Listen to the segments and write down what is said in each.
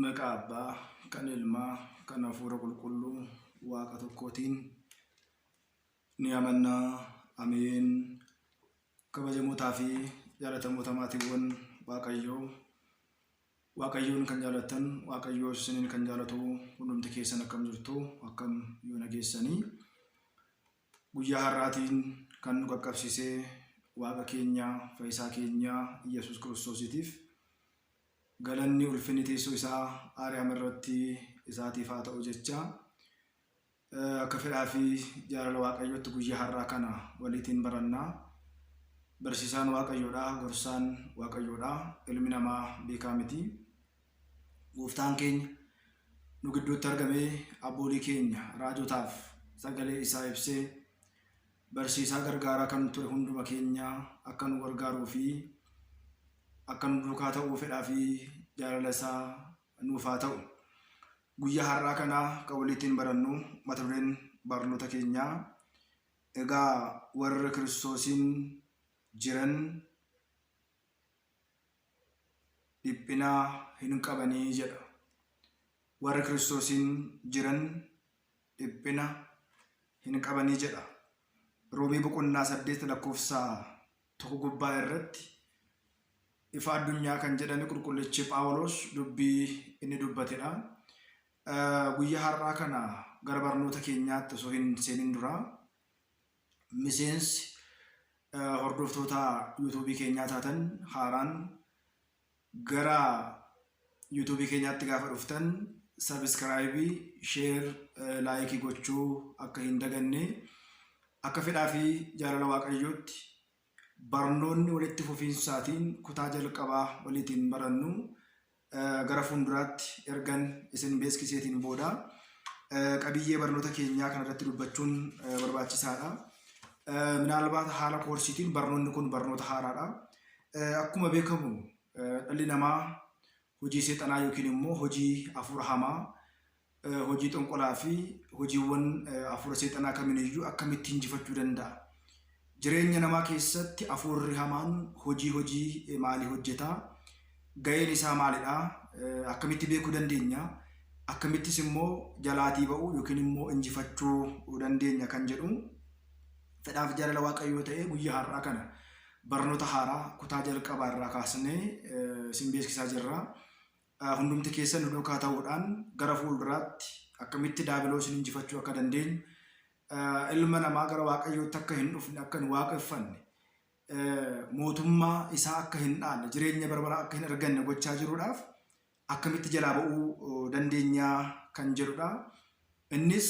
Maqaa Abbaa, kan Ilmaa, kan Hafuura Qulqulluu, Waaqa tokkootiin ni amannaa. Ameen. Kabajamootaa fi jaallatamoota maatiiwwan Waaqayyoo, Waaqayyoon kan jaallattan, Waaqayyoo isiniin kan jaallatu hundumti keessan akkam jirtu, akkam yoo nageessanii. Guyyaa har'aatiin kan nu qaqqabsiisee Waaqa keenya, Fayyisaa keenya Yesuus Kiristoosiitiif galanni ulfinni teessoo isaa Aariyaam irratti isaatiif haa ta'u jecha akka fedhaa fi jaalala Waaqayyootti guyyaa har'aa kana waliitiin barannaa. Barsiisaan Waaqayyoodhaa, gorsaan Waaqayyoodhaa, ilmi namaa beekaa miti. Gooftaan keenya nu gidduutti argamee abboolii keenya raajotaaf sagalee isaa ibsee barsiisaa gargaaraa kan ture hunduma keenya akka nu gargaaruu fi akka nu duukaa ta'uu fedhaa fi jaalala isaa nuuf haa ta'u. Guyyaa har'aa kana kan waliitiin barannu mata dureen barnoota keenyaa egaa warra Kiristoosiin jiran dhiphina hin qabanii jedha. Warra Kiristoosiin jiran dhiphina hin qabanii jedha. Roomii boqonnaa 8 lakkoofsa 1 gubbaa irratti ifa addunyaa kan jedhani qulqullichi Phaawulos dubbii inni dubbatedha. Guyyaa har'aa kana gara barnoota keenyaatti osoo hin seenin dura miseensi hordoftoota yuutuubii keenyaa taatan haaraan gara yuutuubii keenyaatti gaafa dhuftan sabiskiraayibii, sheer, laayikii gochuu akka hin daganne akka fedhaa fi jaalala Waaqayyootti barnoonni walitti fufiinsaatiin kutaa jalqabaa waliitiin barannu gara fuulduraatti ergan isin beeksiseetiin booda qabiyyee barnoota keenyaa kanarratti dubbachuun barbaachisaadha. Minaalbaat haala koorsiitiin barnoonni kun barnoota haaraadha. Akkuma beekamu dhalli namaa hojii seexanaa yookiin immoo hojii hafuura hamaa, hojii xonqolaa fi hojiiwwan hafuura seexanaa kamiiniyyuu akkamitti injifachuu danda'a? Jireenya namaa keessatti hafuurri hamaan hojii maalii hojjeta? Ga'een isaa maalidha? Akkamitti beekuu dandeenya? Akkamittis immoo jalaatii ba'uu yookiin immoo injifachuu dandeenya kan jedhu fedhaaf jaalala Waaqayyoo ta'ee guyyaa har'aa kana barnoota haaraa kutaa jalqabaa irraa kaasnee isin beeksisaa jirra. Hundumti keessan nu duukaa ta'uudhaan gara fuulduraatti akkamitti daabiloosin injifachuu akka dandeenyu, ilma namaa gara Waaqayyootti akka hin dhufne, akka hin waaqeffanne, mootummaa isaa akka hin dhaanne, jireenya barbaraa akka hin arganne gochaa jiruudhaaf akkamitti jalaa ba'uu dandeenya kan jedhudha. Innis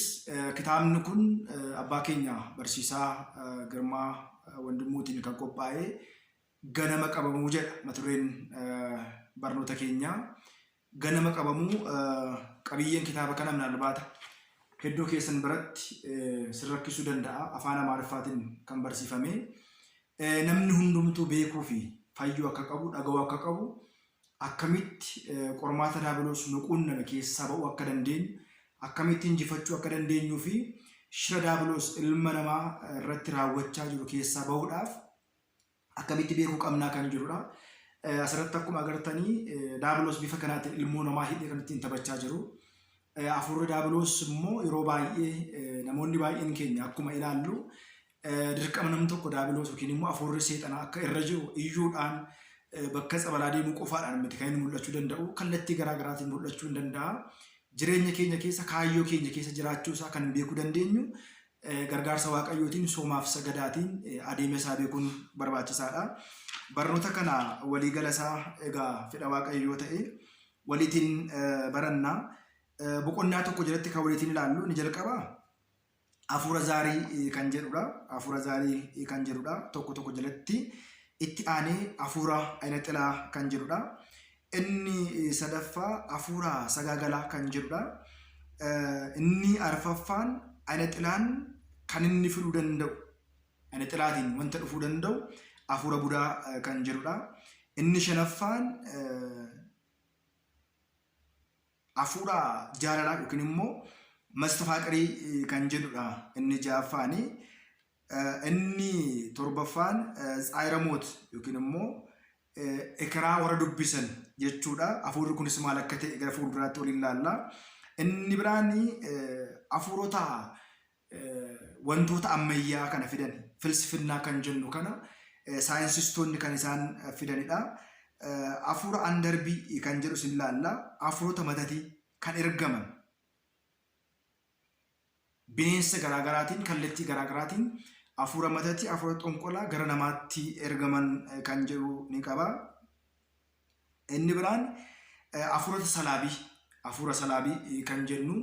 kitaabni kun abbaa keenya barsiisaa Girmaa Wandimmuutiin kan qophaa'ee ganama qabamuu jedha mata dureen barnoota keenyaa. Ganama qabamuu qabiyyeen kitaaba kana minaalbaata hedduu keessan biratti sin rakkisuu danda'a. Afaan Amaariffaatiin kan barsiifame namni hundumtuu beekuu fi fayyuu akka qabu, dhaga'uu akka qabu, akkamitti qormaata daabiloos nu quunname keessaa ba'uu akka dandeenyu, akkamitti injifachuu akka dandeenyuu fi shira daabiloos ilma namaa irratti raawwachaa jiru keessaa ba'uudhaaf akkamitti beekuu qabnaa kan jirudha. Asirratti akkuma agartanii daabiloos bifa kanaatiin ilmoo namaa hidhee kan ittiin taphachaa jiru. Hafuurri daabiloos immoo yeroo baay'ee namoonni baay'een keenya akkuma ilaallu dirqama namni tokko daabiloos yookiin immoo hafuurri seexanaa akka irra jiru iyyuudhaan bakka tsabalaa deemuu qofaadhaan miti kan inni mul'achuu danda'u, kallattii garaagaraatiin mul'achuu hin danda'a. Jireenya keenya keessa, kaayyoo keenya keessa jiraachuu isaa kan beekuu dandeenyu gargaarsa Waaqayyootiin, soomaaf sagadaatiin adeema isaa beekuun barbaachisaadha. Barnoota kana waliigala isaa egaa fedha Waaqayyoo ta'e waliitiin barannaa. Boqonnaa tokko jalatti kan waliitiin ilaallu ni jalqaba hafuura zaarii kan jedhudha. Hafuura zaarii kan jedhudha. Tokko jalatti itti aanee hafuura ayinaxilaa kan jedhudha. Inni sadaffaa hafuura sagaagalaa kan jedhudha. Inni arfaffaan ayinaxilaan kan inni fiduu danda'u, ayinaxilaatiin wanta dhufuu danda'u hafuura budaa kan jedhudha. Inni shanaffaan hafuura jaalalaa yookiin immoo mastafaaqirii kan jedhudha. Inni ja'affaani. Inni torbaffaan tsaayiramoot yookiin immoo ekeraa warra dubbisan jechuudha. Hafuurri kunis maal akka ta'e gara fuulduraatti waliin ilaalla. Inni biraan hafuurota wantoota ammayyaa kana fidan filsifinnaa kan jennu kana saayinsistoonni kan isaan fidanidha. Hafuura andarbii kan jedhu sin ilaalla. Hafuurota matatii kan ergaman bineensa garaagaraatiin kallattii garaagaraatiin hafuura matatii hafuura xonqolaa gara namaatti ergaman kan jedhu ni qaba. Inni biraan hafuura salaabii kan jennu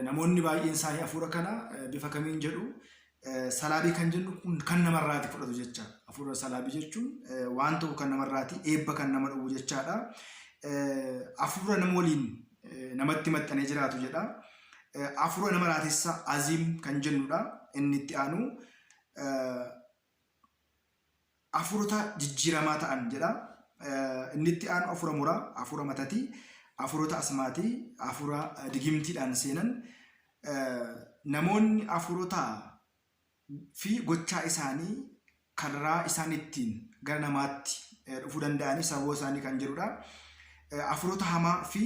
namoonni baay'een isaanii hafuura kana bifa kamiin jedhu salaabii kan jennu kun kan namarraati fudhatu jecha. Hafuura salaabii jechuun waan ta'u kan namarraati eebba kan nama dhowwu jechaadha. Hafuura nama waliin namatti maxxanee jiraatu jedha. Hafuura nama raatessa aziim kan jennudha. Inni itti aanu hafuurota jijjiiramaa ta'an jedha. Inni itti aanu hafuura muraa, hafuura matatii, hafuurota asmaatii, hafuura digimtiidhaan seenan. Namoonni hafuurota fi gochaa isaanii karaa isaan ittiin gara namaatti dhufuu danda'anii sababa isaanii kan jedhudha. Hafuurota hamaa fi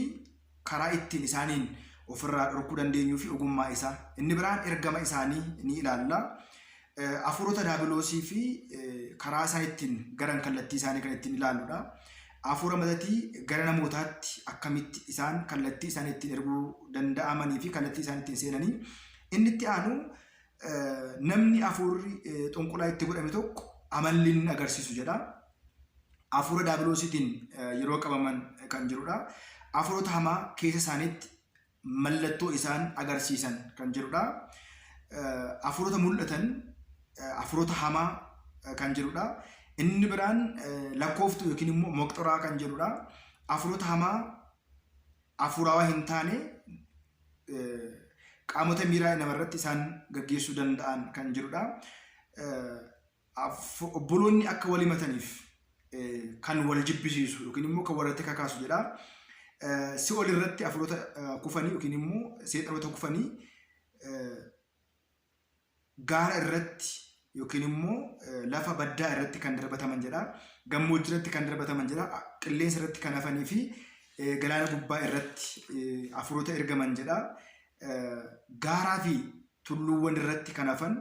karaa ittiin isaaniin ofirraa dhorkuu dandeenyuu fi ogummaa isaa. Inni biraan ergama isaanii ni ilaalla. Hafuurota daabiloosii fi karaa isaan ittiin garan kallattii isaanii kan ittiin ilaalludha. Hafuura matatii gara namootaatti akkamitti isaan kallattii isaan ittiin erguu danda'amanii fi kallattii isaan ittiin seenanii. Inni itti aanu namni hafuurri xonqolaa itti godhame tokko amalli inni agarsiisu jedha. Hafuura daabiloosiitiin yeroo qabaman kan jirudha. Hafuurota hamaa keessa isaaniitti mallattoo isaan agarsiisan kan jirudha. Hafuurota mul'atan hafuurota hamaa kan jirudha. Inni biraan lakkooftuu yookiin immoo moqxoraa kan jedhudha. Hafuurota hamaa hafuurawaa hin taane qaamota miiraa namarratti isaan gaggeessuu danda'an kan jirudha. Obboloonni akka wal himataniif kan wal jibbisiisu yookiin immoo kan walirratti kakaasu jedha. Si'ool irratti hafuurota kufanii yookiin immoo seexanoota kufanii gaara irratti yookiin immoo lafa baddaa irratti kan darbataman jedha. Gammoojjii irratti kan darbataman jedha. Qilleensa irratti kan hafanii fi galaana gubbaa irratti hafuurota ergaman jedha. Gaaraa fi tulluuwwan irratti kan hafan.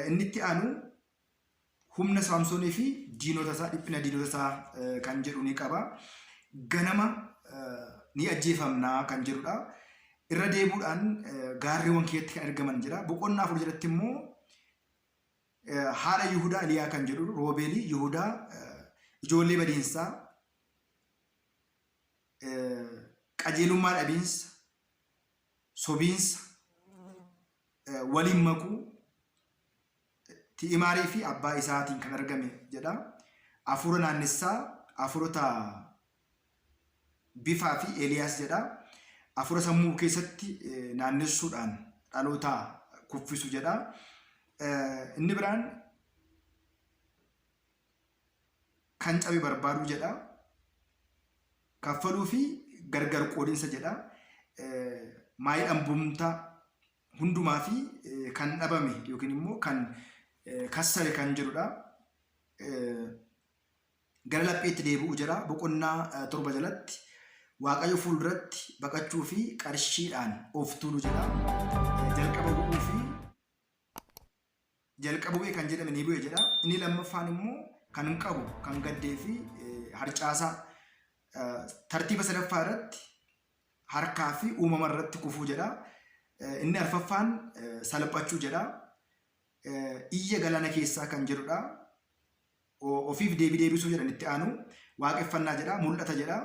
Inni itti aanu humna Saamsoonii fi diinota isaa dhiphina diinota isaa kan jedhu ni qaba. Ganama ni ajjeefamnaa kan jedhudha. Irra deebuudhaan gaarreewwan keessatti kan ergaman jira. Boqonnaa 4 jalatti immoo haadha Yihudaa Eliyaa kan jedhu Roobeelii Yihudaa ijoollee badiinsaa qajeelummaa dhabiinsa sobiinsa waliin makuu Ti'imaarii fi abbaa isaatiin kan argame jedha. Hafuura naannessaa hafuurota bifaa fi Eeliyaas jedha. Hafuura sammuu keessatti naannessuudhaan dhaloota kuffisu jedha. Inni biraan kan cabe barbaaduu jedha. Kaffaluu fi gargar qoodinsa jedha. Maayidhaan bumtaa hundumaa fi kan dhabame yookiin immoo kan kassare kan jedhudha. Gara lapheetti deebi'uu jedha. Boqonnaa 7 jalatti Waaqayyo fuulduratti baqachuu fi qarshiidhaan of tuulu jedha. Jalqaba bu'uu fi jalqaba bu'ee kan jedhame ni bu'e jedha. Inni lammaffaan immoo kan qabu kan gaddee fi harcaasaa tartiiba sadaffaa irratti harkaa fi uumama irratti kufuu jedha. Inni arfaffaan salphachuu jedha. Iyya galaana keessaa kan jedhudha. Ofiif deebisuu jedhan itti aanu waaqeffannaa jedha. Mul'ata jedha.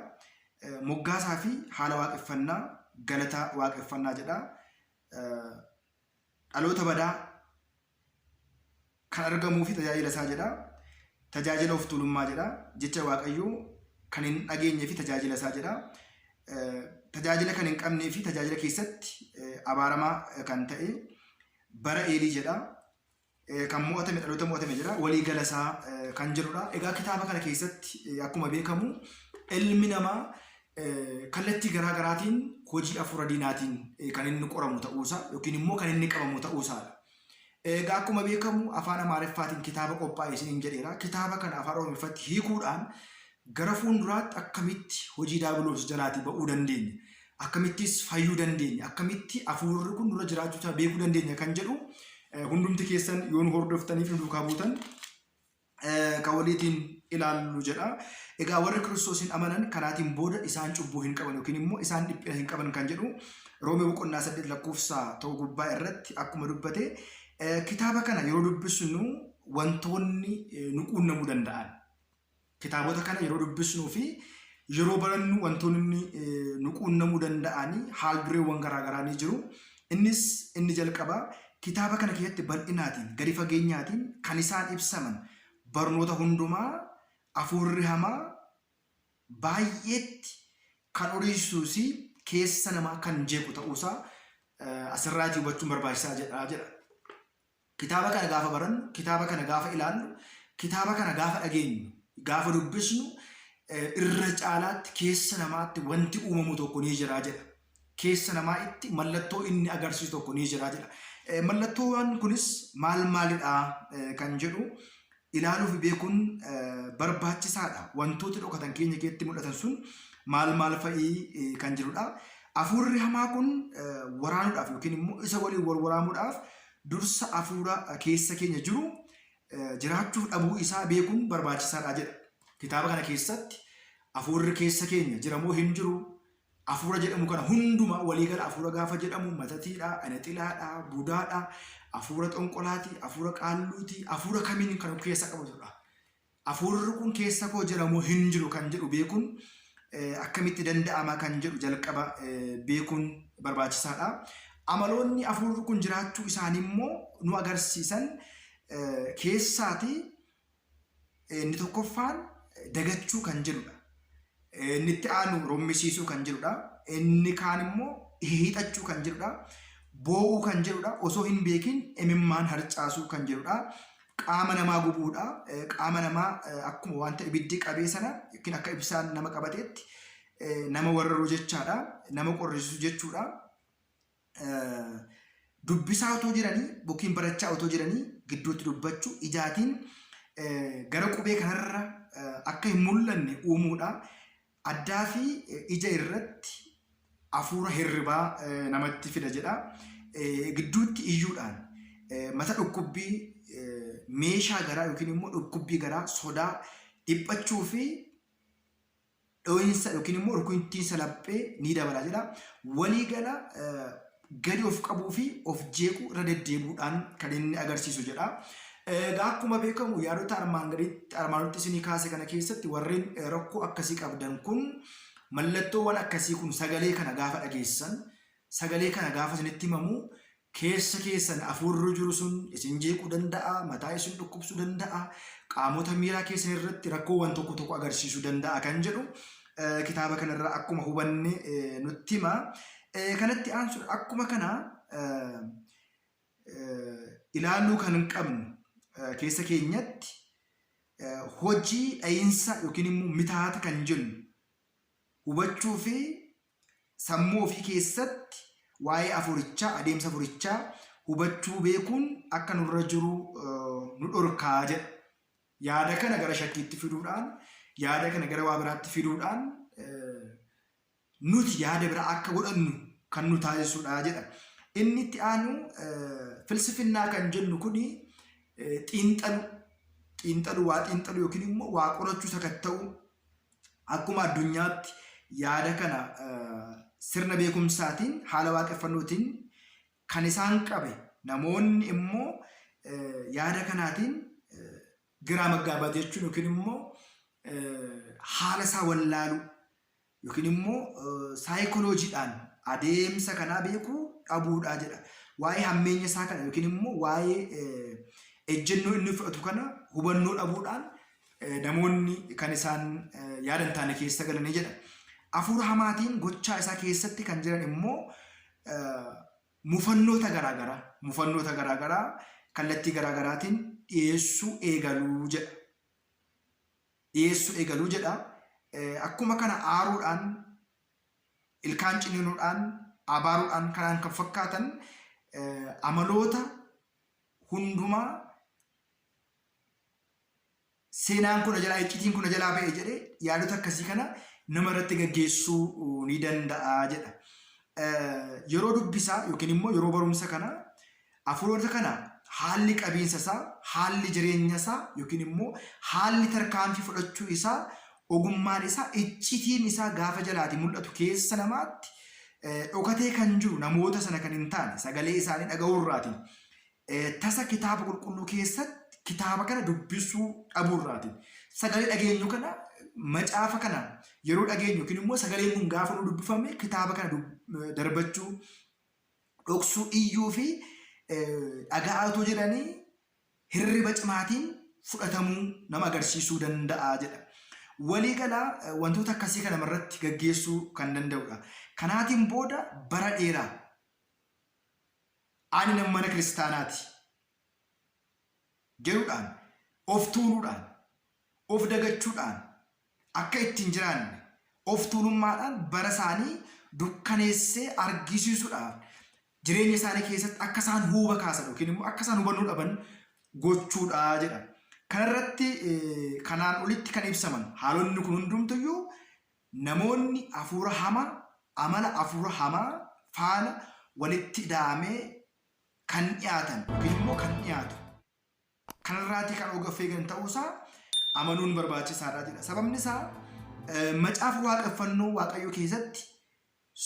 Moggaasaa fi haala waaqeffannaa galata waaqeffannaa jedha. Dhaloota badaa kan argamuu fi tajaajila isaa jedha. Tajaajila of tuulummaa jedha. Jecha Waaqayyoo kan hin dhageenye fi tajaajila isaa jedha. Tajaajila kan hin qabnee fi tajaajila keessatti abaaramaa kan ta'e bara Eelii jedha. Kan mo'atame dhaloota mo'atame jira. Walii gala isaa kan jedhudha. Egaa kitaaba kana keessatti akkuma beekamu ilmi namaa kallattii garaa garaatiin hojii hafuura diinaatiin kan inni qoramu ta'uusaa yookiin immoo kan inni qabamu ta'uusaadha. Egaa akkuma beekamu afaan Amaariffaatiin kitaaba qophaa'e isiniin jedheera. Kitaaba kana afaan Oromooffaatti hiikuudhaan gara fuulduraatti akkamitti hojii diiyaabiloos jalaatii ba'uu dandeenya, akkamittis fayyuu dandeenya, akkamitti hafuurri kun nurra jiraachuu isaa beekuu dandeenya kan jedhu hundumti keessan yoo nu hordoftaniif nu duukaa buutan kan waliitiin ilaallu jedha. Egaa warri Kiristoosiin amanan kanaatiin booda isaan cubbuu hin qaban yookiin immoo isaan dhiphina hin qaban kan jedhu Roomee boqonnaa 8 lakkoofsa ta'u gubbaa irratti akkuma dubbate kitaaba kana yeroo dubbisnu wantoonni nu quunnamuu danda'an. Kitaabota kana yeroo dubbisnuu fi yeroo barannu wantoonni nu quunnamuu danda'anii haal dureewwan garaagaraa ni jiru. Innis inni jalqabaa kitaaba kana keessatti bal'inaatiin gadi fageenyaatiin kan isaan ibsaman barnoota hundumaa hafuurri hamaa baay'eetti kan oriisuu fi keessa namaa kan jeequ ta'uusaa asirraatii hubachuun barbaachisaa jedha. Kitaaba kana gaafa barannu, kitaaba kana gaafa ilaallu, kitaaba kana gaafa dhageenyu, gaafa dubbisnu irra caalaatti keessa namaatti wanti uumamu tokko ni jira jedha. Keessa namaatti mallattoo inni agarsiisu tokko ni jira jedha. Mallattoowwan kunis maal maalidha kan jedhu ilaaluu fi beekuun barbaachisaadha. Wantooti dhokatan keenya keessatti mul'atan sun maal maal fa'ii kan jirudha. Hafuurri hamaa kun waraanuudhaaf yookiin immoo isa waliin wal waraanuudhaaf dursa hafuura keessa keenya jiru jiraachuuf dhabuu isaa beekuun barbaachisaadha jedha. Kitaaba kana keessatti hafuurri keessa keenya jiramoo hin jiru? Hafuura jedhamu kana hundumaa waliigala hafuura gaafa jedhamu matatiidha, anaxilaadha, budaadha, hafuura xonqolaati, hafuura qaalluuti, hafuura kamiin kan of keessa qabatudha. Hafuurri kun keessa koo jiramoo hin jiru kan jedhu beekuun akkamitti danda'ama kan jedhu jalqaba beekuun barbaachisaadha. Amaloonni hafuurri kun jiraachuu isaanii immoo nu agarsiisan keessaati inni tokkoffaan dagachuu kan jedhudha. Inni itti aanu rommisiisuu kan jedhudha. Inni kaan immoo hiixachuu kan jedhudha. Boo'uu kan jedhudha. Osoo hin beekin imimmaan harcaasuu kan jedhudha. Qaama namaa gubuudha. Qaama namaa akkuma wanta ibiddi qabee sana yookiin akka ibsaan nama qabateetti nama warraruu jechaadha. Nama qorrisiisuu jechuudha. Dubbisaa otoo jiranii yookiin barachaa otoo jiranii gidduutti dubbachuu ijaatiin gara qubee kanarra akka hin mul'anne uumuudha. Addaa fi ija irratti hafuura hirribaa namatti fida jedha. Gidduutti iyyuudhaan mata dhukkubbii meeshaa garaa yookiin immoo dhukkubbii garaa sodaa dhiphachuu fi dho'iinsa yookiin immoo rukuntiinsa laphee ni dabala jedha. Waliigala gadi of qabuu fi of jeequu irra deddeebuudhaan kan inni agarsiisu jedha. Akkuma beekamu yaadota armaan olitti isinii kaase kana keessatti warreen rakkoo akkasii qabdan kun mallattoowwan akkasii kun sagalee kana gaafa dhageessan, sagalee kana gaafa isinitti himamu keessa keessan hafuurri jiru sun isin jeequu danda'a, mataa isin dhukkubsuu danda'a, qaamota miiraa keessan irratti rakkoowwan tokko tokko agarsiisuu danda'a kan jedhu kitaaba kanarraa akkuma hubanne nutti hima. Kanatti aansuudha akkuma kana ilaaluu kan hin qabnu keessa keenyatti hojii dha'iinsa yookiin immoo mitaata kan jennu hubachuu fi sammuu ofii keessatti waa'ee hafuurichaa adeemsa hafuurichaa hubachuu beekuun akka nurra jiru nu dhorkaa jedha. Yaada kana gara shakkiitti fiduudhaan, yaada kana gara waa biraatti fiduudhaan nuti yaada biraa akka godhannu kan nu taasisudha jedha. Inni itti aanu filsifinnaa kan jennu kuni xiinxaluu yookiin immoo waa qorachuu sakatta'u akkuma addunyaatti yaada kana sirna beekumsaatiin haala waaqeffannootiin kan isaan qabe namoonni immoo yaada kanaatiin giraa maggaabaa jechuun yookiin immoo haala isaa wallaaluu yookiin immoo saayikolojiidhaan adeemsa kanaa beekuu dhabuudha jedha. Waa'ee hammeenya isaa kana yookiin immoo waa'ee ejjennoo inni fudhatu kana hubannoo dhabuudhaan namoonni kan isaan yaadan taane keessa galanii jedha. Hafuura hamaatiin gochaa isaa keessatti kan jiran immoo mufannoota garaagaraa kallattii garaagaraatiin dhiyeessuu eegaluu jedha. Akkuma kana aaruudhaan, ilkaan ciniinuudhaan, abaaruudhaan kanaan kan fakkaatan amaloota hundumaa seenaan kun jalaa iccitiin kun jalaa ba'e jedhee yaadota akkasii kana nama irratti gaggeessuu ni danda'a jedha. Yeroo dubbisaa yookiin immoo yeroo barumsa kana hafuurota kana haalli qabiinsa isaa, haalli jireenya isaa yookiin immoo haalli tarkaanfii fudhachuu isaa, ogummaan isaa, iccitiin isaa gaafa jalaati mul'atu keessa namaatti dhokatee kan jiru namoota sana kan hin taane sagalee isaanii dhaga'uurraatiin tasa kitaaba qulqulluu keessatti kitaaba kana dubbisuu dhabuurraatiin sagalee dhageenyu kana macaafa kana yeroo dhageenyu yookiin immoo sagaleen kun gaafa nu dubbifame kitaaba kana darbachuu dhoksuu iyyuu fi dhaga'atu jedhanii hirriba cimaatiin fudhatamuu nama agarsiisuu danda'a jedha. Waliigalaa wantoota akkasii kana irratti gaggeessuu kan danda'udha. Kanaatiin booda bara dheeraa ani nama mana kiristaanaati jedhuudhaan of tuuluudhaan of dagachuudhaan akka ittiin jiraanne of tuulummaadhaan bara isaanii dukkaneessee argisiisuudhaan jireenya isaanii keessatti akka isaan huuba kaasan yookiin immoo akka isaan hubannoo dhaban gochuudha jedha. Kanarratti kanaan olitti kan ibsaman haalonni kun hundumtuyyuu namoonni hafuura hamaa amala hafuura hamaa faana walitti hidhamee kan dhiyaatan yookiin immoo kan dhiyaatu kanarraatti kan of eegan ta'uusaa amanuun barbaachisaadha jedha. Sababni isaa macaafa waaqeffannoo waaqayyoo keessatti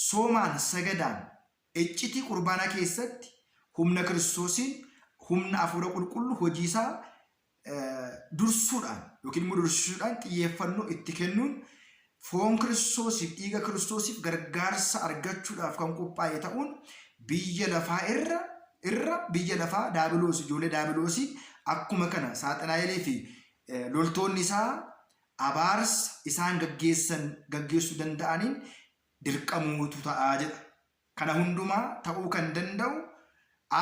soomaan sagadaan iccitii qurbaanaa keessatti humna kiristoosiin humna hafuura qulqulluu hojii isaa dursuudhaan yookiin immoo dursuudhaan xiyyeeffannoo itti kennuun foon kiristoosiif dhiiga kiristoosiif gargaarsa argachuudhaaf kan qophaa'e ta'uun biyya lafaa irra biyya lafaa daabiloos ijoollee daabiloosii akkuma kana saaxinaayilee fi loltoonni isaa abaarsa isaan gaggeessuu danda'aniin dirqamuutu ta'aa jedha. Kana hundumaa ta'uu kan danda'u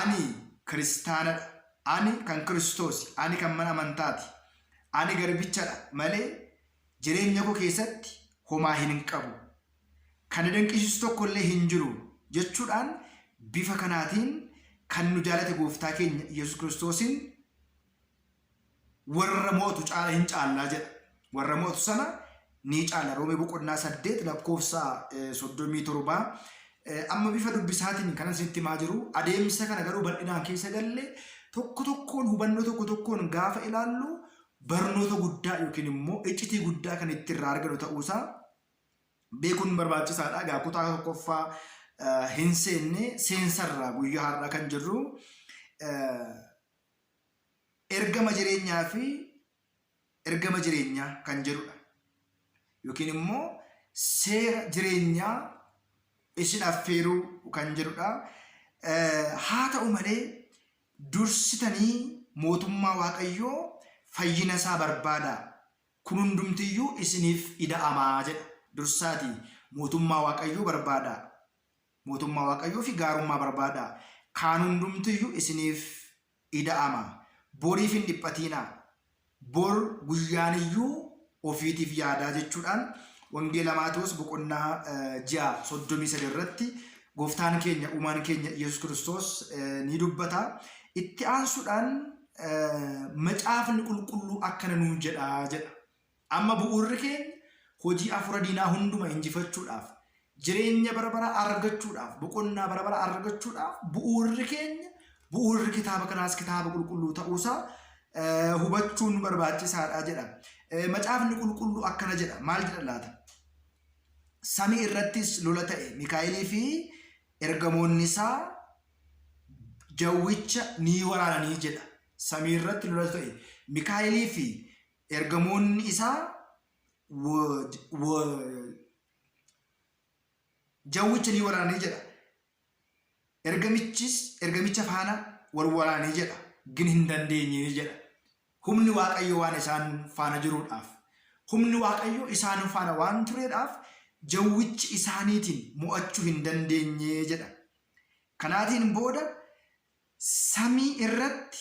ani kiristaanadha. Ani kan Kiristoosi, ani kan mana amantaati, ani garbichadha malee jireenya koo keessatti homaa hin qabu. Kan dinqisiisu tokko illee hin jiru jechuudhaan bifa kanaatiin kan nu jaalate gooftaa keenya Yesuus Kiristoosiin warra mootu caala hin caallaa jedha. Warra mootu sana ni caala. Roomee boqonnaa 8 lakkoofsa 37 amma bifa dubbisaatiin kan asitti himaa jiru. Adeemsa kana garuu bal'inaan keessa gallee tokko tokkoon hubannoo tokko tokkoon gaafa ilaallu barnoota guddaa yookiin immoo iccitii guddaa kan itti irraa arganu ta'uusaa beekuun barbaachisaadha. Egaa kutaa tokkoffaa hin seenne seensarraa guyyaa har'aa kan jirru ergama jireenyaa fi ergama jireenyaa kan jedhudha. Yookiin immoo seera jireenyaa isin affeeruu kan jedhudha. Haa ta'u malee dursitanii mootummaa waaqayyoo fayyina isaa barbaada. Kun hundumtiyyuu isiniif ida'amaa jedha. Dursaatii mootummaa waaqayyoo barbaada. Mootummaa waaqayyoo fi gaarummaa barbaada. Kaan hundumtiyyuu isiniif ida'ama. Boriif hin dhiphatiinaa. Bor guyyaaniyyuu ofiitiif yaadaa jechuudhaan wangeela Maatewos boqonnaa 6:33 irratti gooftaan keenya uumaan keenya Yesuus Kiristoos ni dubbata. Itti aansuudhaan macaafni qulqulluu akkana nuun jedhaa jedha. Amma bu'uurri keenya hojii hafuura diinaa hunduma injifachuudhaaf jireenya bara baraa argachuudhaaf boqonnaa bara baraa argachuudhaaf bu'uurri keenya bu'uurri kitaaba kanaas kitaaba qulqulluu ta'uusaa hubachuun barbaachisaadha jedha. Macaafni qulqulluu akkana jedha. Maal jedha laata? Samii irrattis lola ta'e Mikaa'elii fi ergamoonni isaa jawwicha ni waraananii jedha. Samii irratti lola ta'e Mikaa'elii fi ergamoonni isaa jawwicha ni waraananii jedha. Ergamicha faana wal waraananii jedha. Gin hin dandeenye jedha. Humni waaqayyo waan isaan faana jiruudhaaf, humni waaqayyo isaan faana waan tureedhaaf jawwichi isaaniitiin mo'achuu hin dandeenye jedha. Kanaatiin booda samii irratti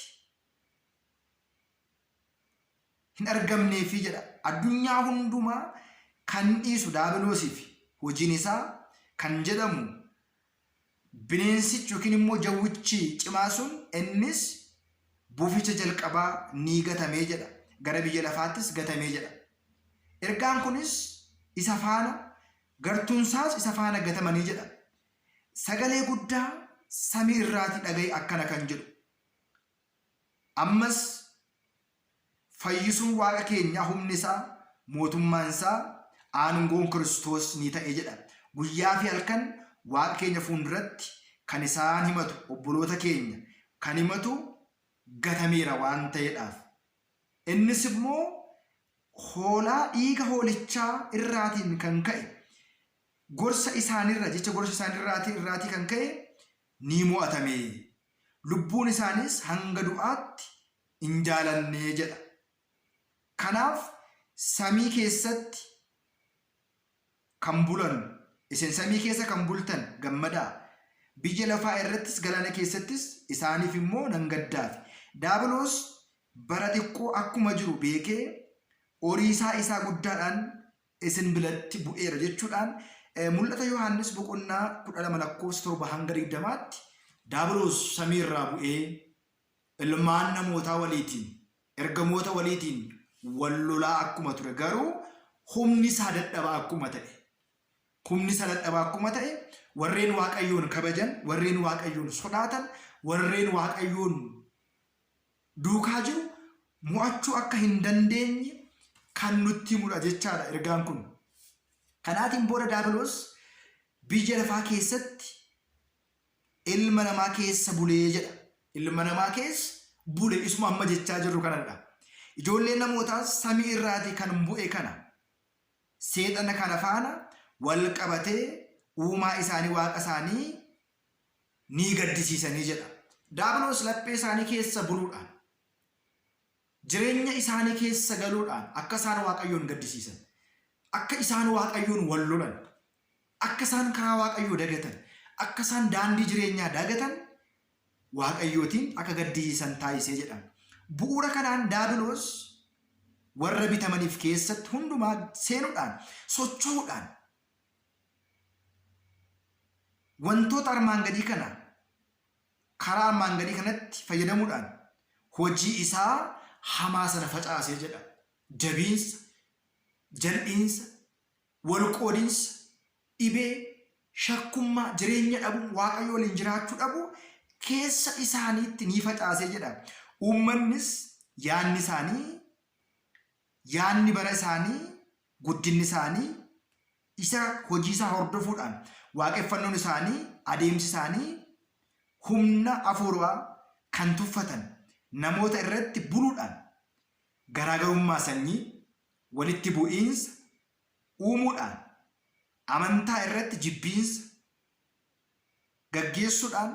hin argamneefi jedha. Addunyaa hundumaa kan dhiisu daabiloosiif hojiin isaa kan jedhamu bineensichi yookiin immoo jawwichi cimaa sun innis buuficha jalqabaa ni gatamee jedha. gara biyya lafaattis gatamee jedha. Ergaan kunis isa faana gartuunsaas isa faana gatamanii jedha. Sagalee guddaa samii irraatii dhagaye akkana kan jedhu. Ammas fayyisuun waaqa keenya humni isaa mootummaan isaa aangoon Kiristoos ni ta'e jedha. Guyyaa fi halkan waaqa keenya fuulduratti kan isaan himatu obboloota keenya kan himatu gatameera waan ta'eedhaaf. Innis immoo hoolaa dhiiga hoolichaa irraatiin kan ka'e gorsa isaanirra jecha gorsa isaanirraatii kan ka'e ni mo'atame. Lubbuun isaanis hanga du'aatti hin jaalannee jedha. Kanaaf samii keessatti kan bulan isin samii keessa kan bultan gammadaa. Biyya lafaa irrattis galaana keessattis isaaniif immoo nan gaddaafi. Daabiloos bara xiqqoo akkuma jiru beekee horiisaa isaa guddaadhaan isin biratti bu'eera jechuudhaan mul'ata Yohaannis boqonnaa 12:7-20tti Daabiloos samiirraa bu'ee ilmaan namootaa waliitiin ergamoota waliitiin wal lolaa akkuma ture garuu humni isaa dadhabaa akkuma ta'e warreen waaqayyoon kabajan warreen waaqayyoon sodaatan warreen waaqayyoon duukaa jiru mo'achuu akka hin dandeenye kan nutti himudha jechaadha ergaan kun. Kanaatiin booda Daabiloos biyya lafaa keessatti ilma namaa keessa bulee jedha. Ilma namaa keessa bule isuma amma jechaa jirru kanadha. Ijoolleen namootaas samii irraatii kan bu'e kana seexana kana faana wal qabatee uumaa isaanii waaqa isaanii ni gaddisiisanii jedha. Daabiloos laphee isaanii keessa buluudhaan jireenya isaanii keessa galuudhaan akka isaan waaqayyoon gaddisiisan, akka isaan waaqayyoon wal lolan, akka isaan karaa waaqayyoo dagatan, akka isaan daandii jireenyaa dagatan waaqayyootiin akka gaddisiisan taasisee jedha. Bu'uura kanaan Daabiloos warra bitamaniif keessatti hundumaa seenuudhaan socho'uudhaan wantoota armaan gadii kana karaa armaan gadii kanatti fayyadamuudhaan hojii isaa hamaa sana facaasee jedha. Jabiinsa, jal'iinsa, walqoodinsa, dhibee, shakkummaa, jireenya dhabuu, waaqayyo waliin jiraachuu dhabuu keessa isaaniitti ni facaasee jedha. Uummannis yaanni isaanii, yaanni bara isaanii, guddinni isaanii isa hojii isaa hordofuudhaan waaqeffannoon isaanii, adeemsi isaanii humna afuuraa kan tuffatan namoota irratti buluudhaan garaagarummaa sanyii walitti bu'iinsa uumuudhaan amantaa irratti jibbiinsa gaggeessuudhaan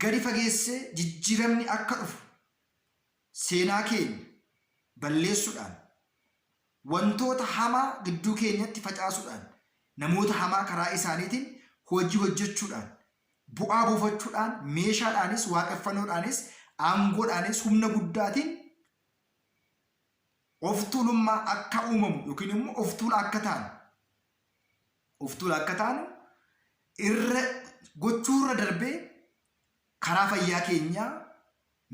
gadi fageessee jijjiiramni akka dhufu seenaa keenya balleessuudhaan wantoota hamaa gidduu keenyatti facaasuudhaan namoota hamaa karaa isaaniitiin hojii hojjechuudhaan bu'aa buufachuudhaan meeshaadhaanis waaqeffannoodhaanis aangoodhaanis humna guddaatiin of tuulummaa akka uumamu yookiin immoo of tuula akka taanu irra gochuurra darbee karaa fayyaa keenyaa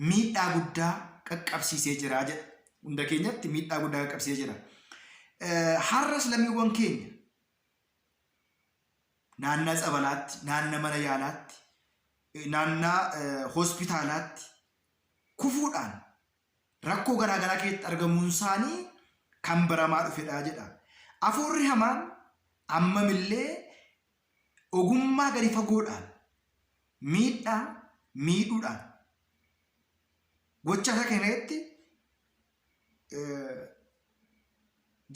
miidhaa guddaa qaqqabsiisee jira jedha. Hunda keenyatti miidhaa guddaa qaqqabsiisee jira. Har'as lammiiwwan keenya naannaa tsabalaatti, naannaa mana yaalaatti, naannaa hospitaalaatti kufuudhaan rakkoo garaagaraa keessatti argamuun isaanii kan baramaa dhufedha jedha. Afuurri hamaan ammamillee ogummaa gadi fagoodhaan miidhuudhaan gocha isaa keessatti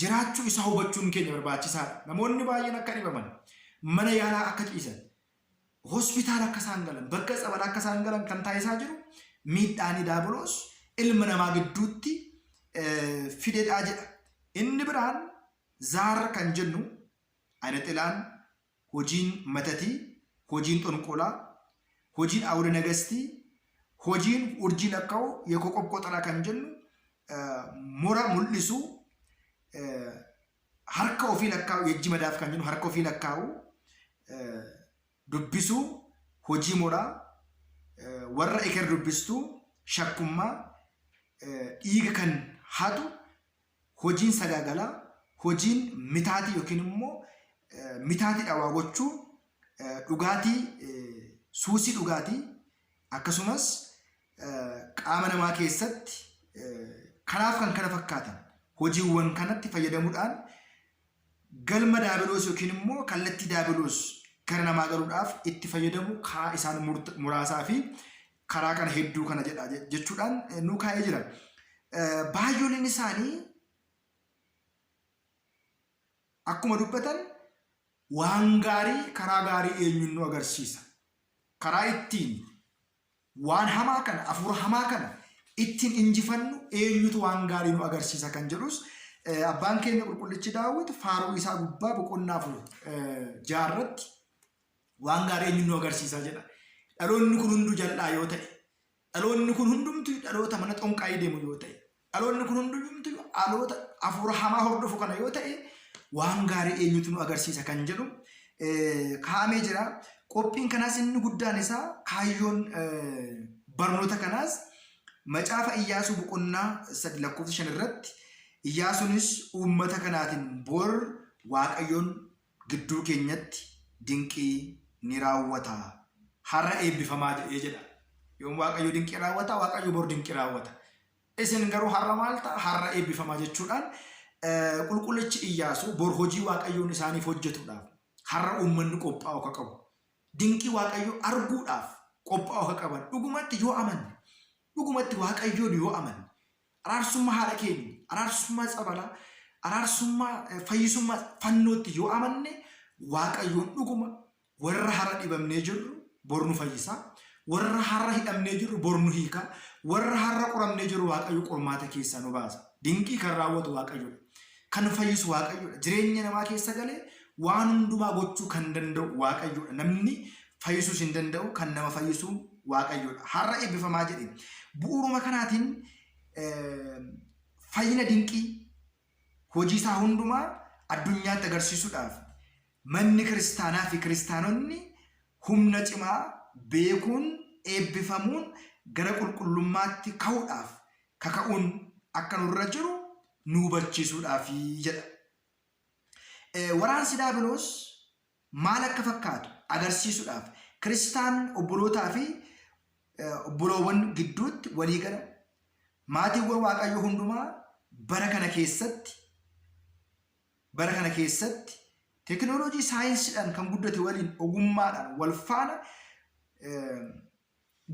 jiraachuu isaa hubachuun keenya barbaachisaadha. Namoonni baay'een akka dhibaman, mana yaalaa akka ciisan, hospitaala akka isaan galan, bakka tsabalaa akka isaan galan kan taasisaa jiru miidhaan Daabiloos ilma namaa gidduutti fidedhaa jedha. Inni biraan zaara kan jennu ayinaxilaan hojiin matatii, hojiin xonqolaa, hojiin awure nagastii, hojiin urjii lakkaa'u የኮ ቆቆጠራ kan jennu mura mul'isu harka ofii lakkaa'u ejji madaaf kan jennu harka ofii lakkaa'u dubbisu hojii moraa warra eker dubbistu shakkummaa dhiiga kan hatu, hojiin sagaagalaa, hojiin mitaatii yookiin immoo mitaatiidha waa gochuu, dhugaatii suusii dhugaatii akkasumas qaama namaa keessatti kanaaf kan kana fakkaatan hojiiwwan kanatti fayyadamuudhaan galma daabiloos yookiin immoo kallattii daabiloos gara namaa galuudhaaf itti fayyadamu karaa isaan muraasaa fi karaa kana hedduu kana jedha jechuudhaan nu kaa'ee jira. Baay'ooliin isaanii akkuma dubbatan waan gaarii karaa gaarii eenyuun nu agarsiisa. Karaa ittiin waan hamaa kana hafuura hamaa kana ittiin injifannu eenyutu waan gaarii nu agarsiisa kan jedhus abbaan keenya qulqullichi Daawit faaruu isaa gubbaa boqonnaa 4 irratti waan gaarii eenyuun nu agarsiisa jedha. Dhaloonni kun hunduu jal'aa yoo ta'e, dhaloonni kun hundumtuu dhaloota mana xonqaayii deemu yoo ta'e, dhaloonni kun hundumtuu dhaloota hafuura hamaa hordofu kana yoo ta'e, waan gaarii eenyutu nu agarsiisa kan jedhu kaa'amee jira. Qophiin kanaas inni guddaan isaa kaayyoon barnoota kanaas macaafa Iyyaasuu boqonnaa 3:5 irratti Iyyaasuunis uummata kanaatiin bor Waaqayyoon gidduu keenyatti dinqii ni raawwata. Har'a eebbifamaa jedha. Yoom Waaqayyo dinqii raawwata, Waaqayyo bor dinqii raawwata. Isin garuu har'a maal ta'a? Har'a eebbifamaa jechuudhaan qulqullichi Iyyaasuu bor hojii Waaqayyoon isaaniif hojjetuudhaaf har'a uummanni qophaa'u akka qabu. Dinqii Waaqayyo arguudhaaf qophaa'u akka qaban dhugumatti yoo amanne, dhugumatti Waaqayyoon yoo amanne, araarsummaa haadha keenya, araarsummaa Tsabalaa, araarsummaa fayyisummaa fannootti yoo amanne Waaqayyoon dhuguma warra har'a dhibamnee jirru bor nu fayyisaa, warra har'a hidhamnee jirru bor nu hiikaa, warra har'a qoramnee jirru Waaqayyo qormaata keessaa nu baasa. Dinqii kan raawwatu Waaqayyoodha. Kan fayyisu Waaqayyoodha. Jireenya namaa keessa galee waan hundumaa gochuu kan danda'u Waaqayyoodha. Namni fayyisuus hin danda'u, kan nama fayyisu Waaqayyoodha. Har'a eebbifamaa jedhe. Bu'uuruma kanaatiin fayyina dinqii hojii isaa hundumaa addunyaatti agarsiisuudhaaf manni kiristaanaa fi kiristaanonni humna cimaa beekuun eebbifamuun gara qulqullummaatti ka'uudhaaf kaka'uun akka nurra jiru nu hubachiisuudhaaf jedha. Waraansi daabiloos maal akka fakkaatu agarsiisuudhaaf kiristaan obbolootaa fi obboloowwan gidduutti walii gala maatiiwwan Waaqayyoo hundumaa bara kana keessatti teekinooloojii saayinsiidhaan kan guddate waliin ogummaadhaan wal faana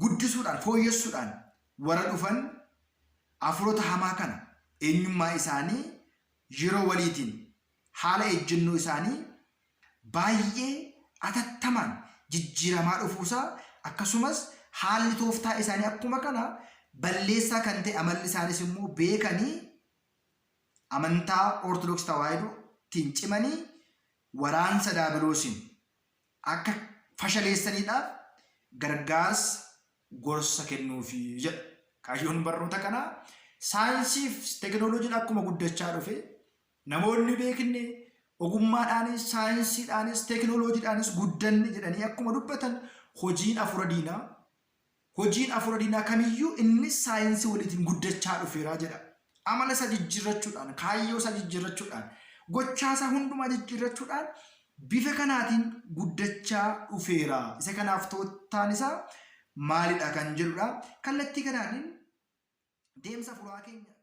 guddisuudhaan fooyyessuudhaan warra dhufan hafuurota hamaa kana eenyummaa isaanii yeroo waliitiin haala ejjennoo isaanii baay'ee atattamaan jijjiiramaa dhufuusaa akkasumas haalli tooftaa isaanii akkuma kana balleessaa kan ta'e amalli isaanis immoo beekanii amantaa Ortodoksii Tawaahidootiin cimanii waraansa daabiloosiin akka fashaleessaniidhaaf gargaarsa gorsa kennuufi jedha. Kaayyoon barnoota kanaa saayinsii fi teekinooloojiin akkuma guddachaa dhufe namoonni beekne ogummaadhaanis saayinsiidhaanis teekinooloojiidhaanis guddanne jedhanii akkuma dubbatan hojiin hafuura diinaa kamiyyuu inni saayinsii waliitiin guddachaa dhufeera jedha. Amala isa jijjiirrachuudhaan, kaayyoo isa jijjiirrachuudhaan, gochaa isaa hundumaa jijjiirrachuudhaan bifa kanaatiin guddachaa dhufeera. Isa kanaaf tooftaan isaa maalidha kan jedhudha. Kallattii kanaatiin deemsa furaa keenya